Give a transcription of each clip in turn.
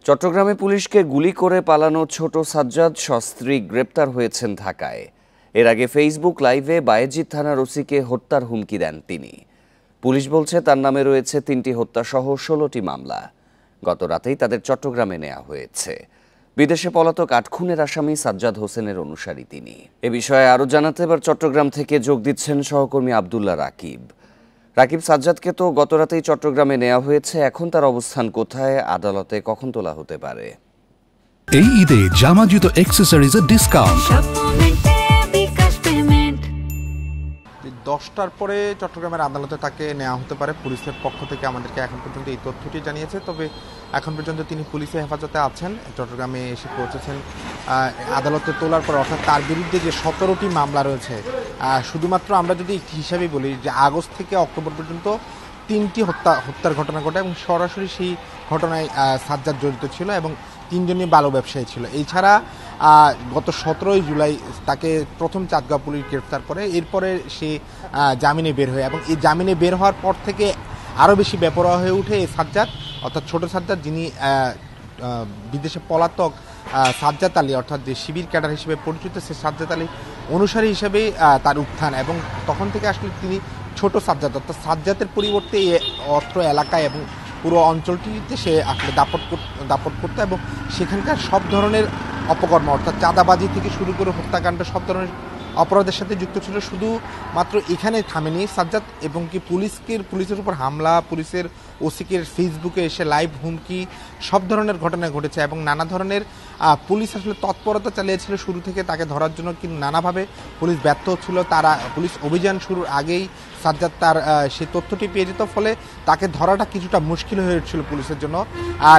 চট্টগ্রামে পুলিশকে গুলি করে পালানো ছোট সাজ্জাদ সস্ত্রী গ্রেপ্তার হয়েছেন ঢাকায়। এর আগে ফেসবুক লাইভে বায়েজিদ থানার ওসিকে হত্যার হুমকি দেন তিনি। পুলিশ বলছে তার নামে রয়েছে ৩টি হত্যাসহ ১৬টি মামলা। গত রাতেই তাদের চট্টগ্রামে নেওয়া হয়েছে। বিদেশে পলাতক ৮ খুনের আসামি সাজ্জাদ হোসেনের অনুসারী তিনি। এ বিষয়ে আরও জানাতে এবার চট্টগ্রাম থেকে যোগ দিচ্ছেন সহকর্মী আবদুল্লাহ রাকিব। রাকিব, সাজ্জাদকে তো গত রাতেই চট্টগ্রামে নেওয়া হয়েছে, এখন তার অবস্থান কোথায়, আদালতে কখন তোলা হতে পারে? এই ঈদে জামা জুতো অ্যাকসেসরিজের ডিসকাউন্ট 10টার পরে চট্টগ্রামের আদালতে তাকে নেওয়া হতে পারে। পুলিশের পক্ষ থেকে আমাদেরকে এখন পর্যন্ত এই তথ্যটি জানিয়েছে। তবে এখন পর্যন্ত তিনি পুলিশের হেফাজতে আছেন, চট্টগ্রামে এসে পৌঁছেছেন। আদালতে তোলার পর অর্থাৎ তার বিরুদ্ধে যে 17টি মামলা রয়েছে, শুধুমাত্র আমরা যদি একটি হিসাবে বলি যে আগস্ট থেকে অক্টোবর পর্যন্ত 3টি হত্যার ঘটনা ঘটে এবং সরাসরি সেই ঘটনায় সাজ্জাদ জড়িত ছিল এবং 3 জনই বালু ব্যবসায়ী ছিল। এছাড়া গত 17ই জুলাই তাকে প্রথম চাঁদগাঁও পুলিশ গ্রেফতার করে। এরপরে সে জামিনে বের হয় এবং এই জামিনে বের হওয়ার পর থেকে আরও বেশি বেপরোয়া হয়ে ওঠে এই সাজ্জাদ, অর্থাৎ ছোট সাজ্জাদ, যিনি বিদেশে পলাতক সাজ্জাদ আলী, অর্থাৎ যে শিবির ক্যাডার হিসেবে পরিচিত, সে সাজ্জাদ আলী অনুসারী হিসেবে তার উত্থান এবং তখন থেকে আসলে তিনি ছোট সাজ্জাদ, অর্থাৎ সাজ্জাদের পরিবর্তে অত্র এলাকায় এবং পুরো অঞ্চলটিতে সে আসলে দাপট করত এবং সেখানকার সব ধরনের অপকর্ম, অর্থাৎ চাঁদাবাজি থেকে শুরু করে হত্যাকাণ্ড, সব ধরনের অপরাধের সাথে যুক্ত ছিল। শুধু মাত্র এখানে থামেনি সাজ্জাদ, এবং কি পুলিশের উপর হামলা, পুলিশের ওসিকে ফেসবুকে এসে লাইভ হুমকি, সব ধরনের ঘটনা ঘটেছে এবং নানা ধরনের পুলিশ আসলে তৎপরতা চালিয়েছিল শুরু থেকে তাকে ধরার জন্য, কিন্তু নানাভাবে পুলিশ ব্যর্থ হচ্ছিল। তারা পুলিশ অভিযান শুরুর আগেই সাজ্জাদ তার সেই তথ্যটি পেয়ে যেত, ফলে তাকে ধরাটা কিছুটা মুশকিল হয়ে উঠছিল পুলিশের জন্য।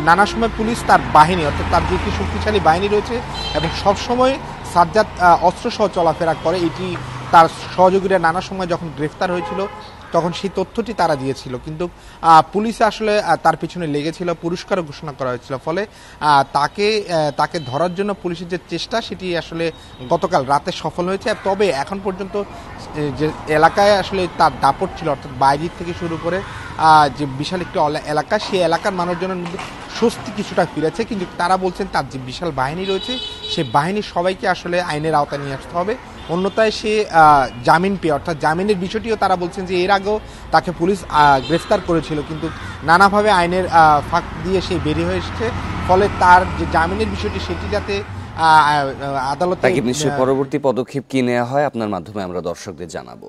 নানা সময় পুলিশ তার বাহিনী, অর্থাৎ তার যে একটি শক্তিশালী বাহিনী রয়েছে এবং সবসময় সাজ্জাদ অস্ত্রসহ চলাফেরা করে, এটি তার সহযোগীরা নানা সময় যখন গ্রেফতার হয়েছিল তখন সেই তথ্যটি তারা দিয়েছিল, কিন্তু পুলিশ আসলে তার পিছনে লেগেছিল, পুরস্কারও ঘোষণা করা হয়েছিল। ফলে তাকে ধরার জন্য পুলিশের যে চেষ্টা সেটি আসলে গতকাল রাতে সফল হয়েছে। তবে এখন পর্যন্ত যে এলাকায় আসলে তার দাপট ছিল, অর্থাৎ বায়েজিদ থেকে শুরু করে যে বিশাল একটি এলাকা, সেই এলাকার মানুষজনের মধ্যে স্বস্তি কিছুটা ফিরেছে, কিন্তু তারা বলছেন তার যে বিশাল বাহিনী রয়েছে সেই বাহিনীর সবাইকে আসলে আইনের আওতায় নিয়ে আসতে হবে, অন্যথায় সে জামিন পেয়ে, অর্থাৎ জামিনের বিষয়টিও তারা বলছেন যে এর আগেও তাকে পুলিশ গ্রেফতার করেছিল, কিন্তু নানাভাবে আইনের ফাঁক দিয়ে সে বেরিয়ে হয়ে এসেছে। ফলে তার যে জামিনের বিষয়টি সেটি যাতে আদালতে নিশ্চয়ই পরবর্তী পদক্ষেপ কি নেওয়া হয় আপনার মাধ্যমে আমরা দর্শকদের জানাবো।